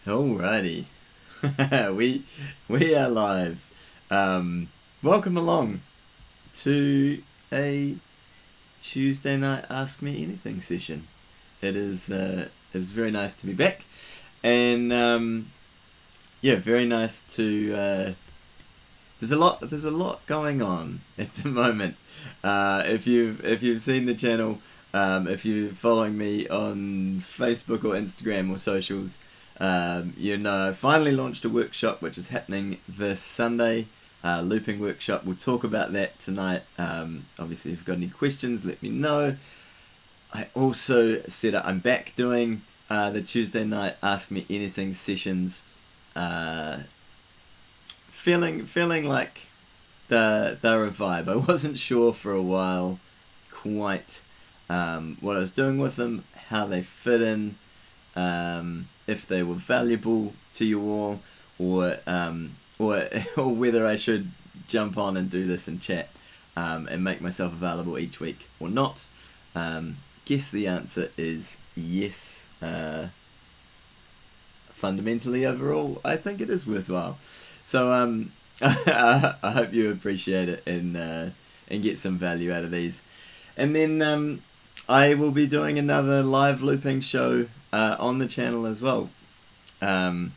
Alrighty, we are live. Welcome along to a Tuesday night Ask Me Anything session. It's very nice to be back, and very nice to. There's a lot going on at the moment. If you've seen the channel, if you're following me on Facebook or Instagram or socials. I finally launched a workshop which is happening this Sunday, looping workshop. We'll talk about that tonight. Obviously, if you've got any questions, let me know. I also said I'm back doing the Tuesday night Ask Me Anything sessions. Feeling like they're a vibe. I wasn't sure for a while quite what I was doing with them, how they fit in. If they were valuable to you all, or or whether I should jump on and do this and chat, and make myself available each week or not. Guess the answer is yes. Fundamentally, overall, I think it is worthwhile. So I hope you appreciate it and get some value out of these. And then I will be doing another live looping show on the channel as well. The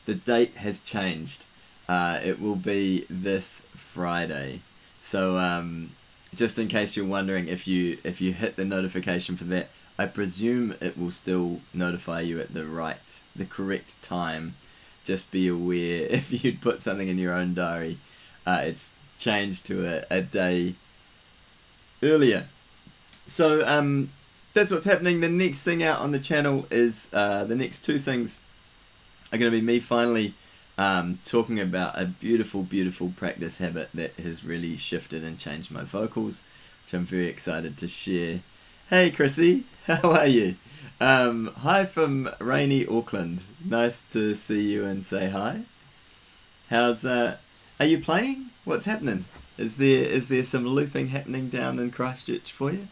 date has changed. It will be this Friday. So just in case you're wondering, if you hit the notification for that, I presume it will still notify you at the correct time. Just be aware if you'd put something in your own diary, it's changed to a day earlier. So that's what's happening. The next thing out on the channel is the next two things are going to be me finally talking about a beautiful practice habit that has really shifted and changed my vocals, which I'm very excited to share. Hey Chrissy, how are you? Hi from rainy Auckland. Nice to see you and say hi. How's are you playing? What's happening? Is there some looping happening down in Christchurch for you?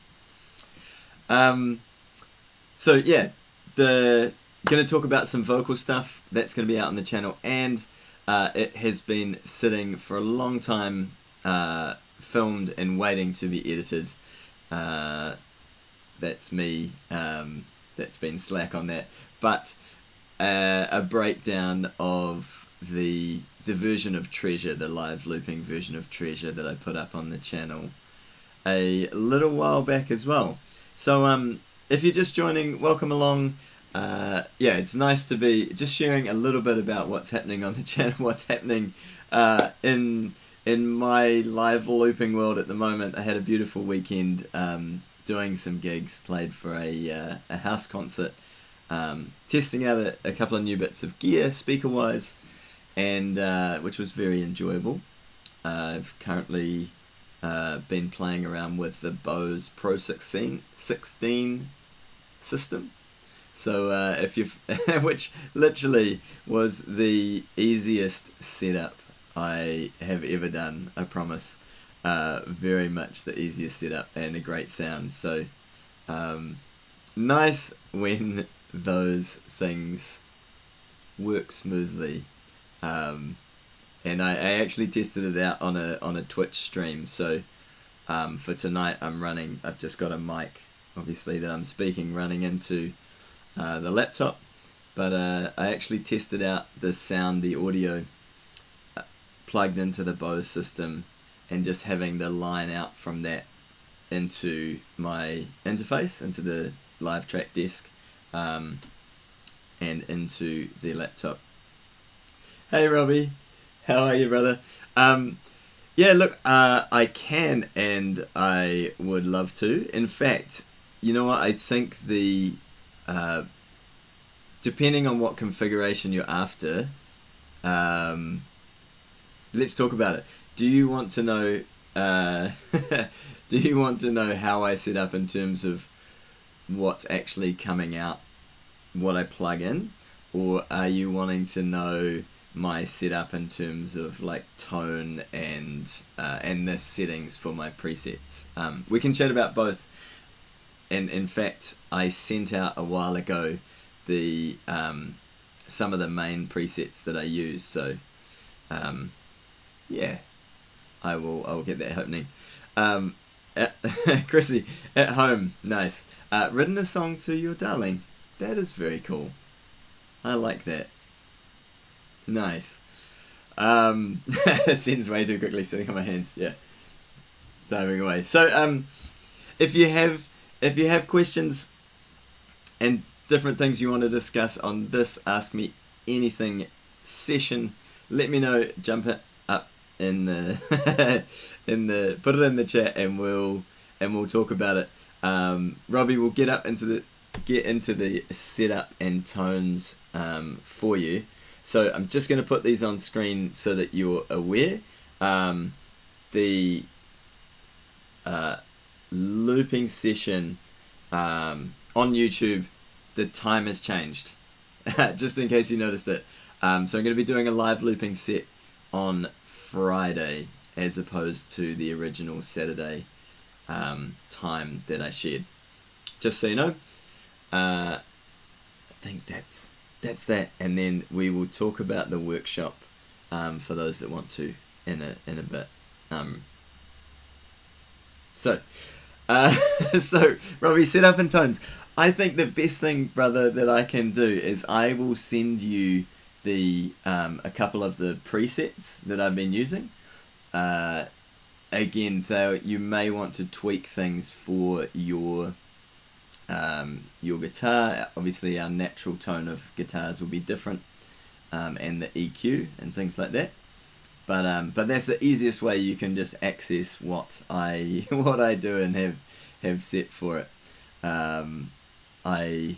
So yeah, gonna talk about some vocal stuff that's gonna be out on the channel, and it has been sitting for a long time, filmed and waiting to be edited. That's me. That's been slack on that, but a breakdown of the version of Treasure, the live looping version of Treasure that I put up on the channel a little while back as well. So if you're just joining, welcome along. It's nice to be just sharing a little bit about what's happening on the channel, what's happening in my live looping world at the moment. I had a beautiful weekend doing some gigs, played for a house concert, testing out a couple of new bits of gear speaker-wise, and which was very enjoyable. I've currently been playing around with the Bose Pro 16 system. So if you've which literally was the easiest setup I have ever done, I promise. Very much the easiest setup and a great sound. So nice when those things work smoothly. And I actually tested it out on a Twitch stream. So for tonight I've just got a mic, obviously, that I'm speaking running into the laptop, but I actually tested out the sound, the audio plugged into the Bose system, and just having the line out from that into my interface, into the live track desk, and into the laptop. Hey Robbie, how are you, brother? Look, I can and I would love to. In fact, you know what, I think depending on what configuration you're after, let's talk about it. Do you want to know do you want to know how I set up in terms of what's actually coming out, what I plug in, or are you wanting to know my setup in terms of like tone and the settings for my presets? We can chat about both. And in fact, I sent out a while ago the some of the main presets that I use. So yeah, I will get that happening. Chrissy, at home, nice. Written a song to your darling. That is very cool. I like that. Nice. Sends way too quickly, sitting on my hands. Yeah, diving away. So if you have questions and different things you want to discuss on this Ask Me Anything session, let me know. Jump it up in the put it in the chat, and we'll talk about it. Robbie will get into the setup and tones for you. So I'm just going to put these on screen so that you're aware. The looping session on YouTube, the time has changed. Just in case you noticed it. So I'm going to be doing a live looping set on Friday as opposed to the original Saturday time that I shared. Just so you know. I think that's that, and then we will talk about the workshop for those that want to in a bit. So Robbie, set up and tones. I think the best thing, brother, that I can do is I will send you the a couple of the presets that I've been using. Again, though, you may want to tweak things for your guitar. Obviously, our natural tone of guitars will be different, and the EQ and things like that. But that's the easiest way you can just access what I do and have set for it. I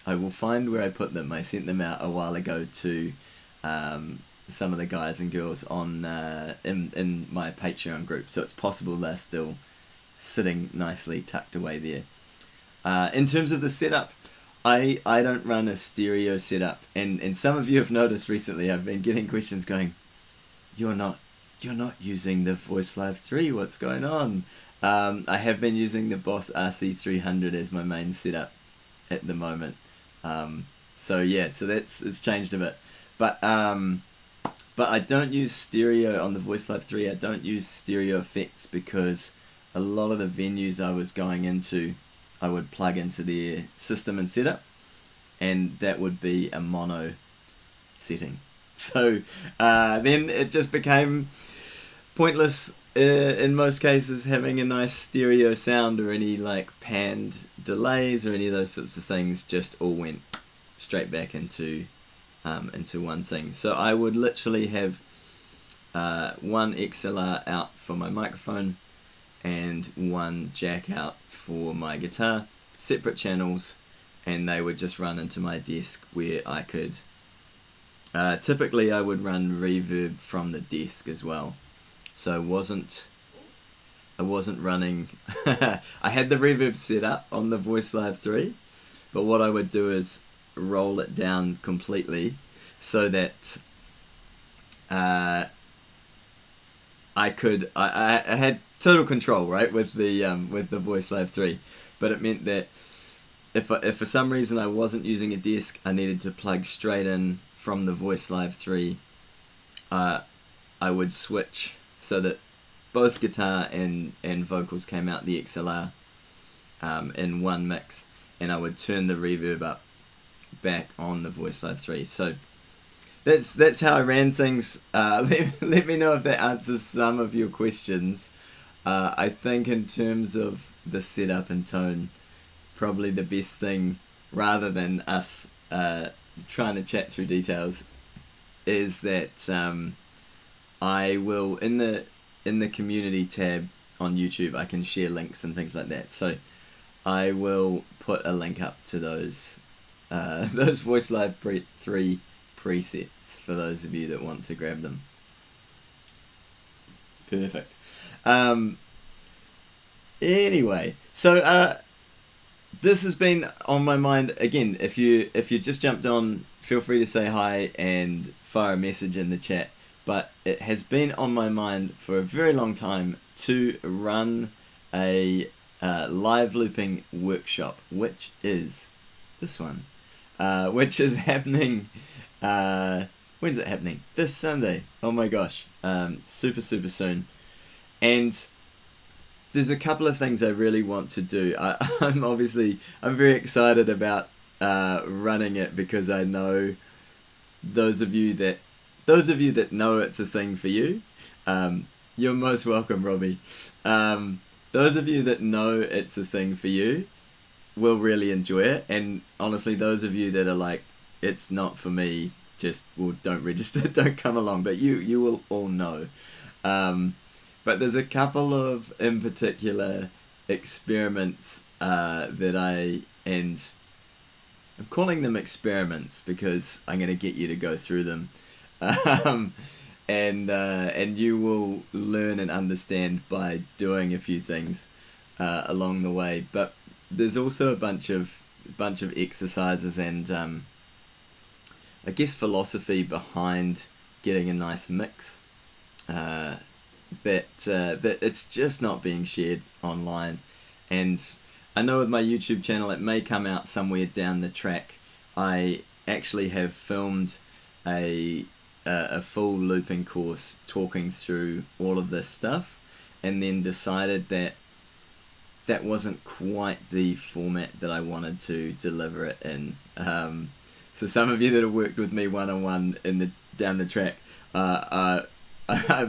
will find where I put them. I sent them out a while ago to some of the guys and girls on in my Patreon group, so it's possible they're still sitting nicely tucked away there. In terms of the setup, I don't run a stereo setup, and some of you have noticed recently I've been getting questions going, you're not using the Voice Live 3, what's going on? I have been using the Boss RC300 as my main setup at the moment. So it's changed a bit. But I don't use stereo on the Voice Live 3. I don't use stereo effects because a lot of the venues I was going into, I would plug into their system and setup, and that would be a mono setting. So then it just became pointless in most cases having a nice stereo sound, or any like panned delays or any of those sorts of things. Just all went straight back into one thing. So I would literally have one XLR out for my microphone and one jack out for my guitar, separate channels, and they would just run into my desk where I could typically I would run reverb from the desk as well. So I wasn't running I had the reverb set up on the Voice Live 3, but what I would do is roll it down completely so that I had total control, right, with the Voice Live 3, but it meant that if for some reason I wasn't using a desk, I needed to plug straight in from the Voice Live 3, I would switch so that both guitar and vocals came out the XLR in one mix, and I would turn the reverb up back on the Voice Live 3. So that's how I ran things. Let me know if that answers some of your questions. I think in terms of the setup and tone, probably the best thing, rather than us trying to chat through details, is that I will in the community tab on YouTube, I can share links and things like that. So I will put a link up to those Voice Live 3 presets for those of you that want to grab them. Perfect. Anyway, so this has been on my mind again. If you just jumped on, feel free to say hi and fire a message in the chat. But it has been on my mind for a very long time to run a live looping workshop, which is this one. which is happening. When's it happening? This Sunday. Oh my gosh. Super soon. And there's a couple of things I really want to do. I'm very excited about running it, because I know those of you that know it's a thing for you. You're most welcome, Robbie. Those of you that know it's a thing for you will really enjoy it, and honestly, those of you that are like, it's not for me, don't register, don't come along. But you will all know. But there's a couple of, in particular, experiments and I'm calling them experiments because I'm going to get you to go through them, and you will learn and understand by doing a few things along the way. But there's also a bunch of exercises and I guess philosophy behind getting a nice mix that it's just not being shared online. And I know with my YouTube channel it may come out somewhere down the track. I actually have filmed a full looping course talking through all of this stuff, and then decided that wasn't quite the format that I wanted to deliver it in. So some of you that have worked with me one-on-one down the track, I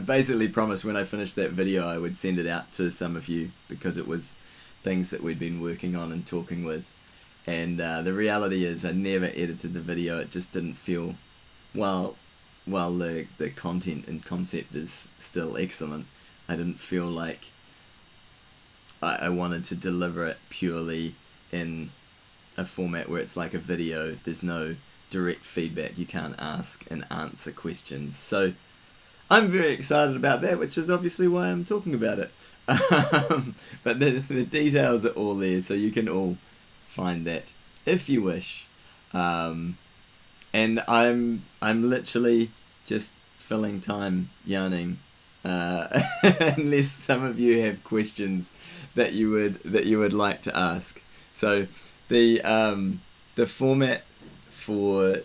basically promised when I finished that video I would send it out to some of you, because it was things that we'd been working on and talking with. And the reality is I never edited the video. It just didn't feel, while the content and concept is still excellent, I didn't feel like I wanted to deliver it purely in a format where it's like a video. There's no direct feedback. You can't ask and answer questions. So I'm very excited about that, which is obviously why I'm talking about it. But the details are all there, so you can all find that if you wish. And I'm literally just filling time yarning, unless some of you have questions that you would like to ask. So the format for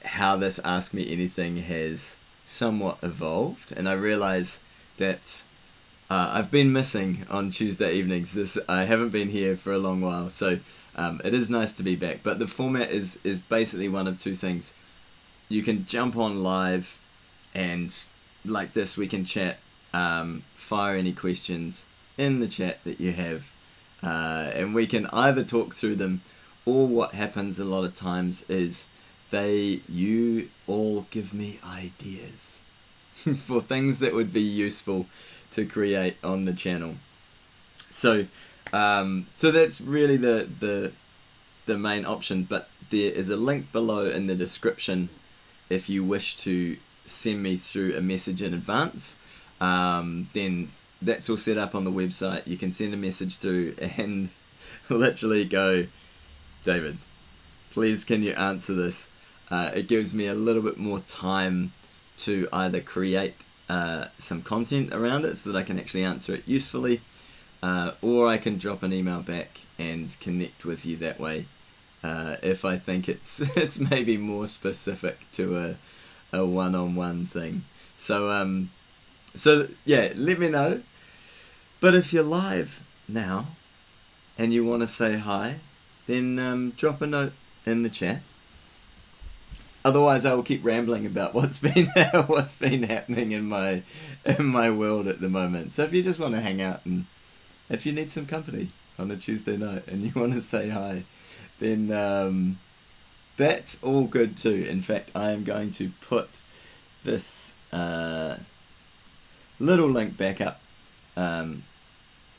how this Ask Me Anything has somewhat evolved, and I realise that I've been missing on Tuesday evenings. I haven't been here for a long while, so it is nice to be back. But the format is basically one of two things. You can jump on live, and like this, we can chat, fire any questions in the chat that you have, and we can either talk through them, or what happens a lot of times is you all give me ideas for things that would be useful to create on the channel. So that's really the main option. But there is a link below in the description if you wish to send me through a message in advance. Then that's all set up on the website. You can send a message through and literally go, David, please can you answer this? It gives me a little bit more time to either create some content around it so that I can actually answer it usefully, or I can drop an email back and connect with you that way, if I think it's maybe more specific to a one-on-one thing. So yeah, let me know. But if you're live now and you want to say hi, then drop a note in the chat. Otherwise, I will keep rambling about what's been happening in my world at the moment. So if you just want to hang out, and if you need some company on a Tuesday night and you want to say hi, then that's all good too. In fact, I am going to put this little link back up, I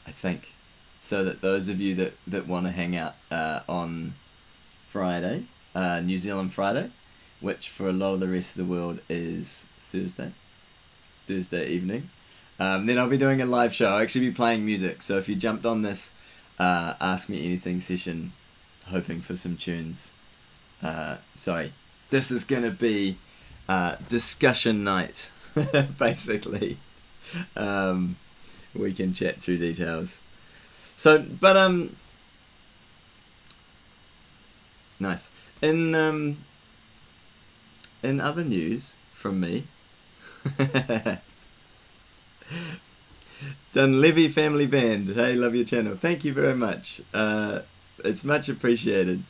think, so that those of you that want to hang out on Friday, New Zealand Friday, which for a lot of the rest of the world is Thursday evening, then I'll be doing a live show. I'll actually be playing music, so if you jumped on this Ask Me Anything session hoping for some tunes, this is going to be discussion night, basically. We can chat through details. So, but Nice. In other news from me, Dunleavy Family Band. Hey, love your channel. Thank you very much. It's much appreciated.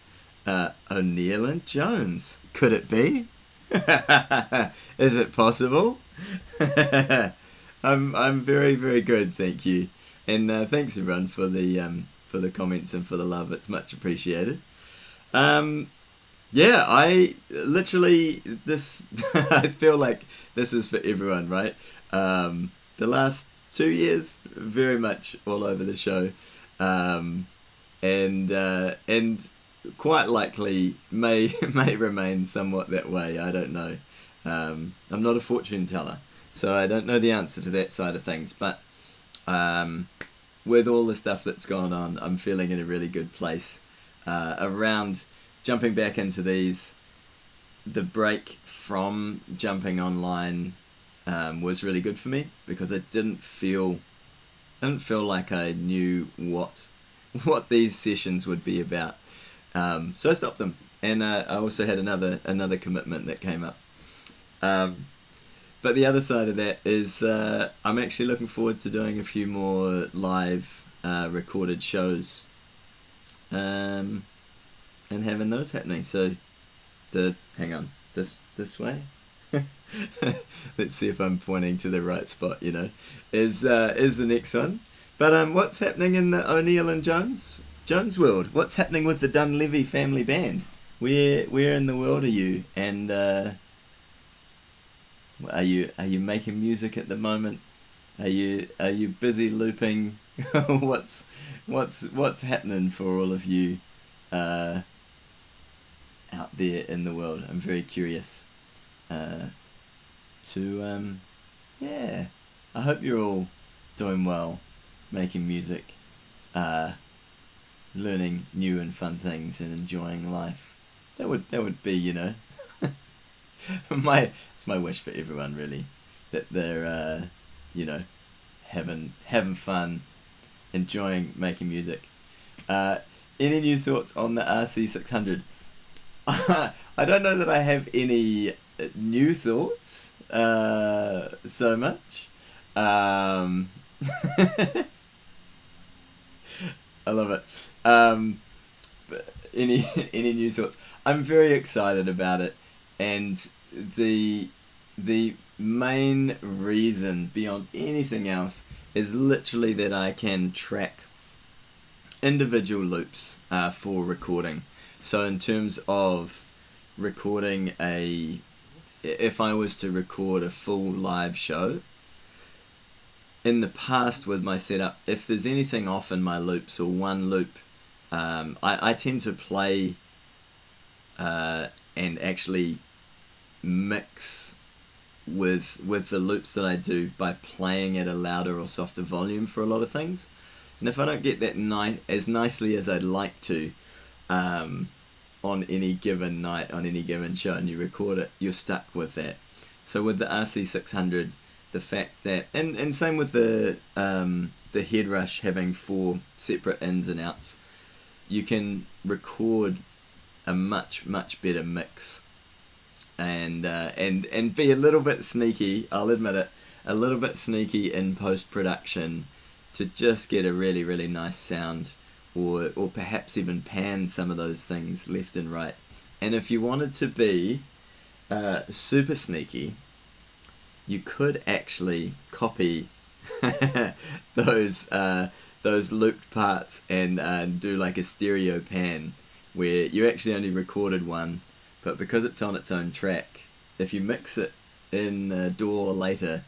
O'Neill and Jones. Could it be? Is it possible? I'm very very good, thank you, and thanks everyone for the comments and for the love. It's much appreciated. Yeah, I literally this I feel like this is for everyone, right? The last 2 years, very much all over the show, um, and quite likely may may remain somewhat that way. I don't know. I'm not a fortune teller, so I don't know the answer to that side of things. But with all the stuff that's gone on, I'm feeling in a really good place around jumping back into these. The break from jumping online was really good for me because I didn't feel like I knew what these sessions would be about. So I stopped them, and I also had another commitment that came up. But the other side of that is I'm actually looking forward to doing a few more live recorded shows, and having those happening. So, hang on, this way. Let's see if I'm pointing to the right spot. Is the next one. But what's happening in the O'Neill and Jones world? What's happening with the Dunleavy Family Band? Where in the world are you? And are you making music at the moment? Are you busy looping? what's happening for all of you out there in the world? I'm very curious to yeah. I hope you're all doing well, making music, learning new and fun things, and enjoying life. That would be it's my wish for everyone, really, that they're having fun, enjoying making music. Any new thoughts on the RC600? I don't know that I have any new thoughts so much. I love it. But any new thoughts? I'm very excited about it, and the main reason beyond anything else is literally that I can track individual loops for recording. So in terms of recording if I was to record a full live show, in the past with my setup, if there's anything off in my loops or one loop, I tend to play and actually mix with the loops that I do by playing at a louder or softer volume for a lot of things. And if I don't get that as nicely as I'd like to on any given night, on any given show, and you record it, you're stuck with that. So with the RC600, the fact that, and same with the head rush having 4 separate ins and outs, you can record a much better mix, and be a little bit sneaky. I'll admit it, a little bit sneaky in post production to just get a really nice sound, or perhaps even pan some of those things left and right. And if you wanted to be super sneaky, you could actually copy those looped parts and do like a stereo pan where you actually only recorded one, but because it's on its own track, if you mix it in DAW later,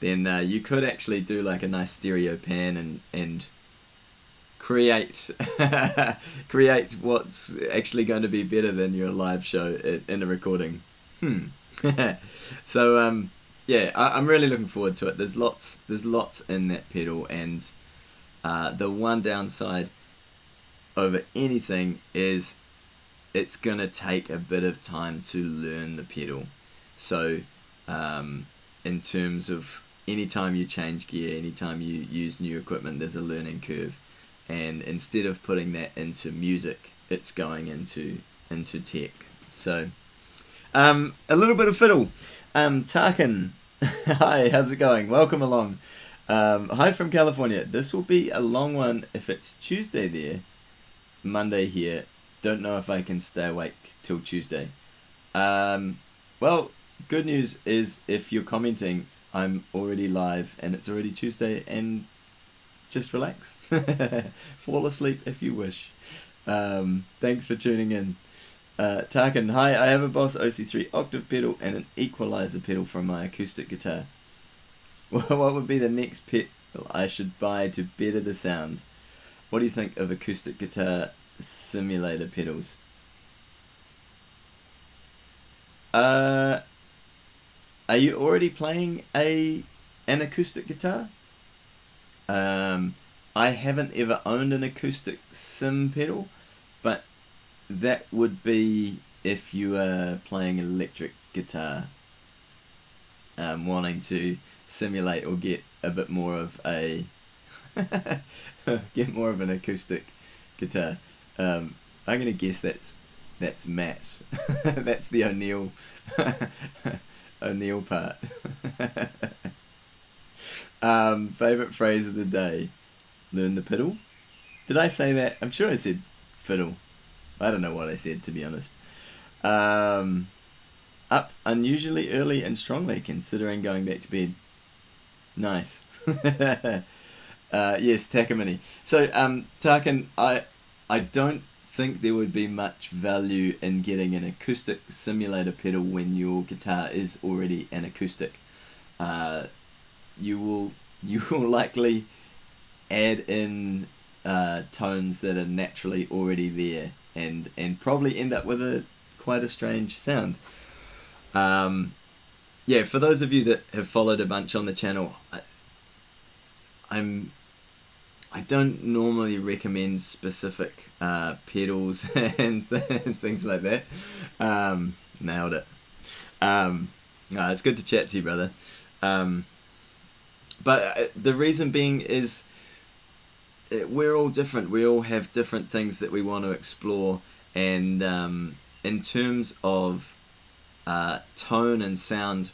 then you could actually do like a nice stereo pan and create what's actually going to be better than your live show in a recording. So yeah, I'm really looking forward to it. There's lots in that pedal, and the one downside over anything is it's gonna take a bit of time to learn the pedal. So in terms of anytime you change gear, anytime you use new equipment, there's a learning curve. and instead of putting that into music, it's going into tech. So a little bit of fiddle. Tarkin, hi, how's it going? Welcome along. Hi from California. This will be a long one if it's Tuesday there, Monday here. Don't know if I can stay awake till Tuesday. Well, good news is if you're commenting, I'm already live and it's already Tuesday, and just relax. Fall asleep if you wish. Thanks for tuning in. Tarkin, hi, I have a Boss OC3 octave pedal and an equalizer pedal from my acoustic guitar. What would be the next pedal I should buy to better the sound? What do you think of acoustic guitar simulator pedals? Are you already playing an acoustic guitar? I haven't ever owned an acoustic sim pedal, but that would be if you are playing electric guitar, wanting to simulate or get a bit more of a get more of an acoustic guitar. I'm gonna guess that's Matt. That's the O'Neill O'Neill part. Favorite phrase of the day: learn the fiddle. Did I say that? I'm sure I said fiddle. I don't know what I said, to be honest. Up unusually early and strongly, considering going back to bed. Nice. Yes, Takamine. So, Tarkin, I don't think there would be much value in getting an acoustic simulator pedal when your guitar is already an acoustic. You will likely add in tones that are naturally already there, and probably end up with quite a strange sound. Yeah, for those of you that have followed a bunch on the channel, I don't normally recommend specific pedals and things like that. Nailed it. No, it's good to chat to you, brother. But the reason being is we're all different. We all have different things that we want to explore, and in terms of tone and sound,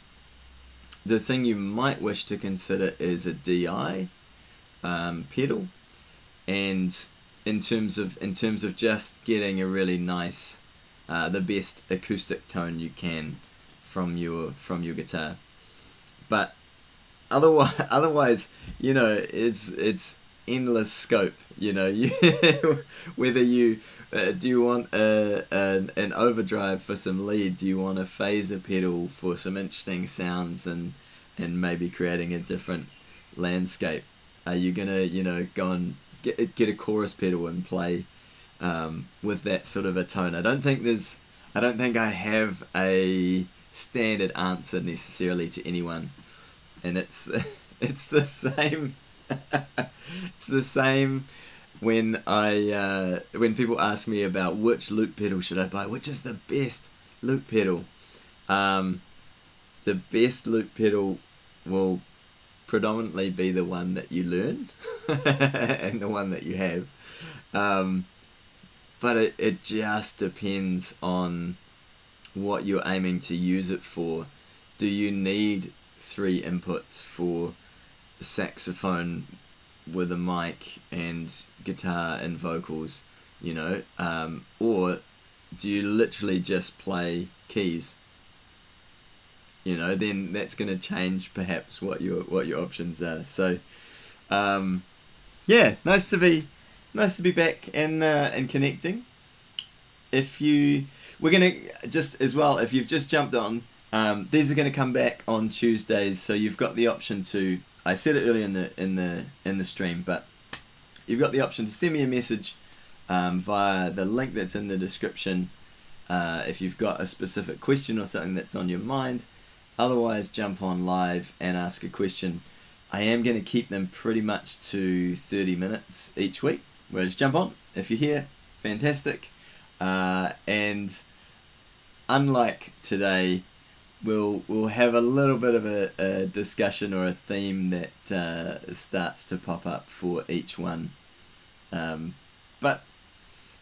the thing you might wish to consider is a DI pedal, and in terms of just getting a really nice, the best acoustic tone you can from your guitar. But otherwise, you know, it's endless scope. You know, whether you do you want an overdrive for some lead? Do you want a phaser pedal for some interesting sounds and maybe creating a different landscape? Are you gonna, you know, go and get a chorus pedal and play with that sort of a tone? I don't think I have a standard answer necessarily to anyone, and it's the same. It's the same when when people ask me about which loop pedal should I buy, which is the best loop pedal. The best loop pedal will predominantly be the one that you learn and the one that you have. But it just depends on what you're aiming to use it for. Do you need 3 inputs for saxophone with a mic and guitar and vocals, you know, or do you literally just play keys? You know, then that's going to change perhaps what your options are. So, yeah, nice to be back and connecting. We're gonna just as well, if you've just jumped on, these are going to come back on Tuesdays, so you've got the option to. I said it earlier in the stream, but you've got the option to send me a message via the link that's in the description if you've got a specific question or something that's on your mind. Otherwise, jump on live and ask a question. I am going to keep them pretty much to 30 minutes each week. Where just jump on. If you're here, fantastic. And unlike today, we'll have a little bit of a discussion or a theme that starts to pop up for each one. But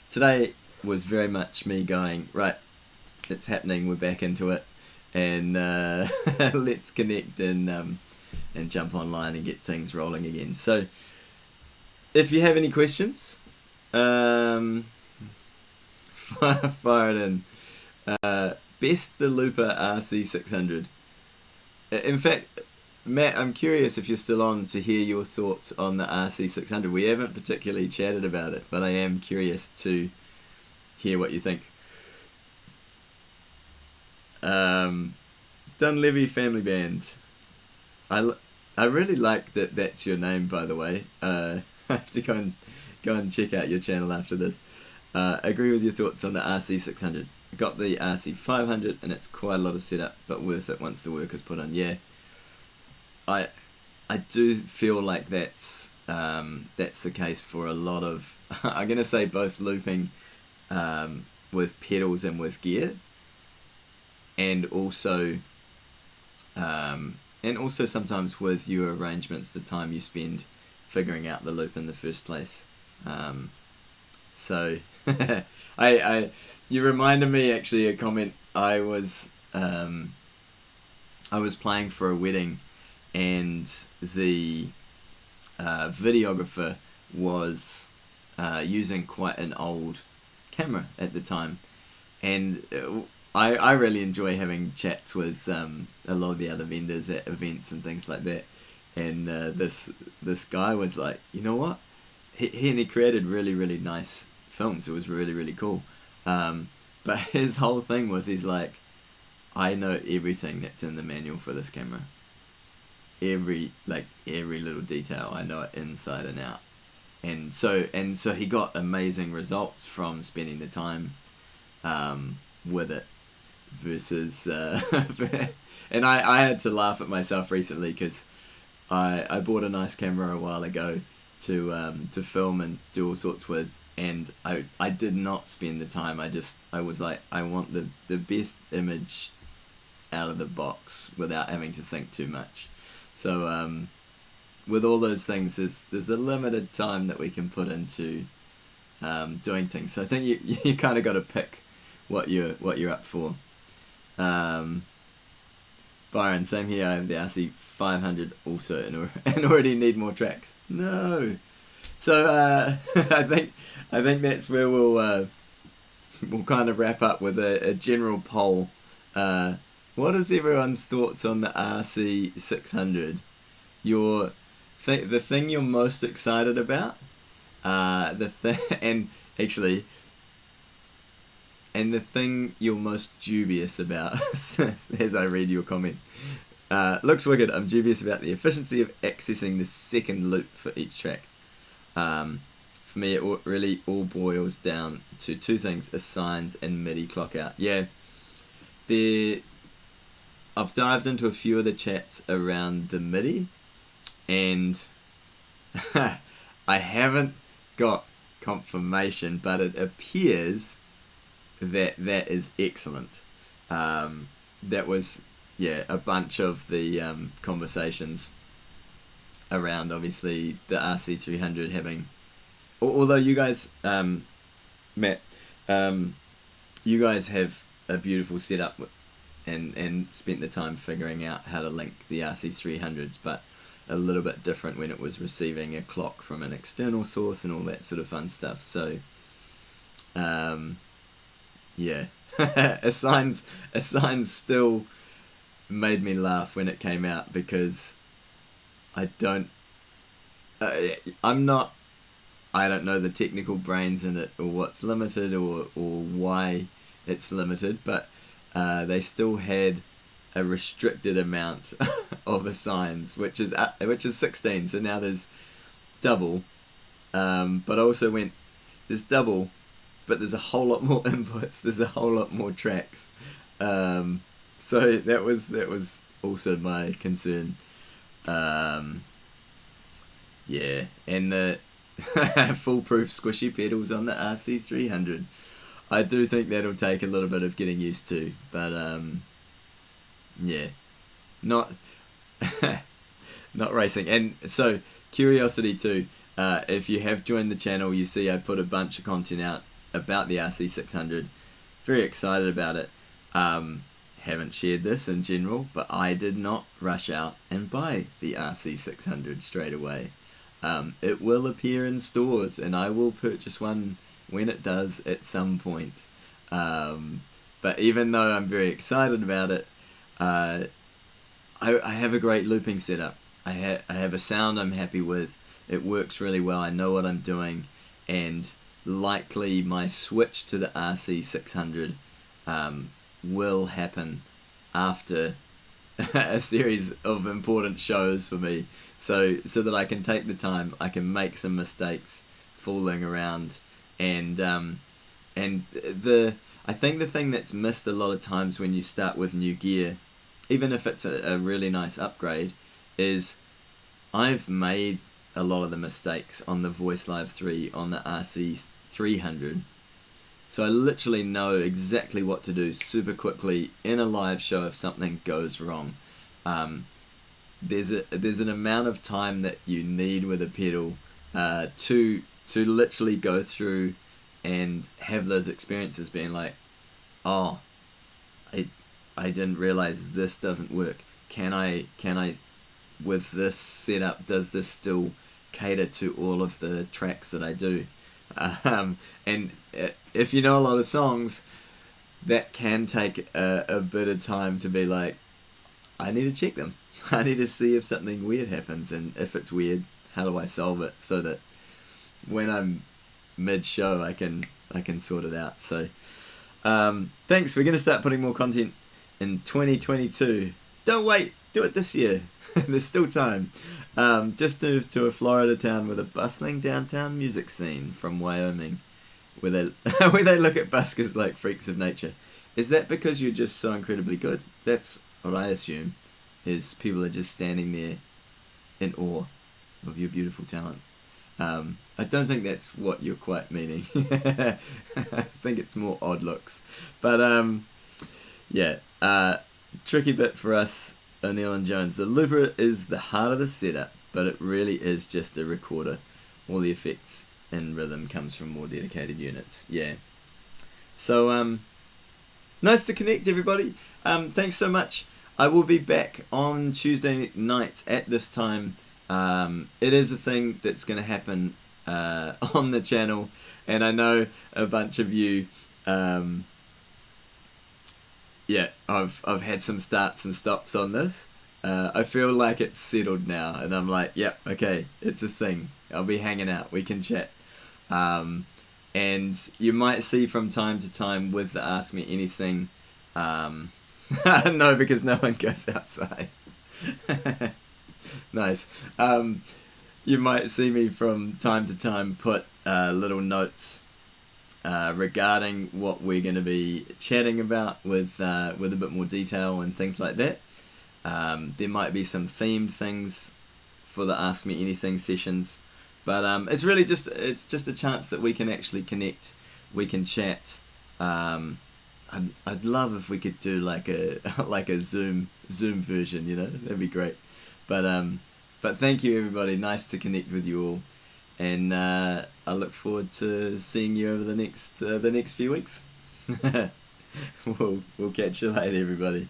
today was very much me going, right, it's happening, we're back into it, and let's connect and jump online and get things rolling again. So if you have any questions, fire it in. Best the Looper RC600. In fact, Matt, I'm curious if you're still on to hear your thoughts on the RC600. We haven't particularly chatted about it, but I am curious to hear what you think. Dunlevy Family Band. I really like that that's your name, by the way. I have to go and check out your channel after this. Agree with your thoughts on the RC600. I got the RC500 and it's quite a lot of setup, but worth it once the work is put on. Yeah, I do feel like that's the case for a lot of I'm gonna say both looping with pedals and with gear, and also sometimes with your arrangements, the time you spend figuring out the loop in the first place. So you reminded me actually a comment. I was playing for a wedding, and the videographer was using quite an old camera at the time, and I really enjoy having chats with a lot of the other vendors at events and things like that. And this guy was like, you know what? He created really, really nice films. It was really, really cool. But his whole thing was, he's like, I know everything that's in the manual for this camera. Every little detail, I know it inside and out. And so he got amazing results from spending the time with it versus and I had to laugh at myself recently because I bought a nice camera a while ago to film and do all sorts with, and I did not spend the time. I was like, I want the best image out of the box without having to think too much. So with all those things, there's a limited time that we can put into doing things. So I think you kind of got to pick what you're up for. Byron, same here. I have the RC500 also, and already need more tracks. No. So I think that's where we'll kind of wrap up with a general poll. What is everyone's thoughts on the RC600? The thing you're most excited about, and the thing you're most dubious about, as I read your comment. Looks wicked. I'm dubious about the efficiency of accessing the second loop for each track. For me, it really all boils down to two things: assigns and MIDI clock out. Yeah, I've dived into a few of the chats around the MIDI, and I haven't got confirmation, but it appears that is excellent. That was a bunch of the conversations around obviously the RC300 having, although you guys, Matt, you guys have a beautiful setup and spent the time figuring out how to link the RC300s, but a little bit different when it was receiving a clock from an external source and all that sort of fun stuff. So Assigns still made me laugh when it came out, because I don't know the technical brains in it, or what's limited, or why it's limited, but they still had a restricted amount of assigns, which is 16. So now there's double, but also there's double, but there's a whole lot more inputs. There's a whole lot more tracks. So that was also my concern. And the foolproof squishy pedals on the RC300. I do think that'll take a little bit of getting used to, but not not racing. And so curiosity too. If you have joined the channel, you see I put a bunch of content out about the RC600. Very excited about it. Haven't shared this in general, but I did not rush out and buy the RC600 straight away. It will appear in stores, and I will purchase one when it does at some point. But even though I'm very excited about it, I have a great looping setup. I have a sound I'm happy with. It works really well. I know what I'm doing, and likely my switch to the RC600 will happen after a series of important shows for me, so that I can take the time, I can make some mistakes fooling around, and I think the thing that's missed a lot of times when you start with new gear, even if it's a really nice upgrade, is I've made a lot of the mistakes on the Voice Live 3 on the RC300. So I literally know exactly what to do super quickly in a live show if something goes wrong. There's an amount of time that you need with a pedal to literally go through and have those experiences being like, oh, I didn't realize this doesn't work. Can I with this setup, does this still cater to all of the tracks that I do? And if you know a lot of songs, that can take a bit of time to be like, I need to check them. I need to see if something weird happens, and if it's weird, how do I solve it so that when I'm mid-show I can sort it out. So thanks. We're going to start putting more content in 2022. Don't wait, do it this year. There's still time. Just moved to a Florida town with a bustling downtown music scene from Wyoming, where they look at buskers like freaks of nature. Is that because you're just so incredibly good? That's what I assume, is people are just standing there in awe of your beautiful talent. I don't think that's what you're quite meaning. I think it's more odd looks. But yeah, tricky bit for us, O'Neill and Jones. The looper is the heart of the setup, but it really is just a recorder. All the effects and rhythm comes from more dedicated units. Yeah. So nice to connect, everybody. Thanks so much. I will be back on Tuesday night at this time. It is a thing that's going to happen on the channel, and I know a bunch of you. Yeah, I've had some starts and stops on this. I feel like it's settled now, and I'm like, yep, okay, it's a thing. I'll be hanging out. We can chat. And you might see from time to time with the Ask Me Anything. No, because no one goes outside. Nice. You might see me from time to time put little notes regarding what we're going to be chatting about with a bit more detail and things like that. There might be some themed things for the Ask Me Anything sessions, but it's really just a chance that we can actually connect, we can chat. I'd love if we could do like a Zoom version, you know, that'd be great. But thank you, everybody. Nice to connect with you all, and I look forward to seeing you over the next few weeks. We'll catch you later, everybody.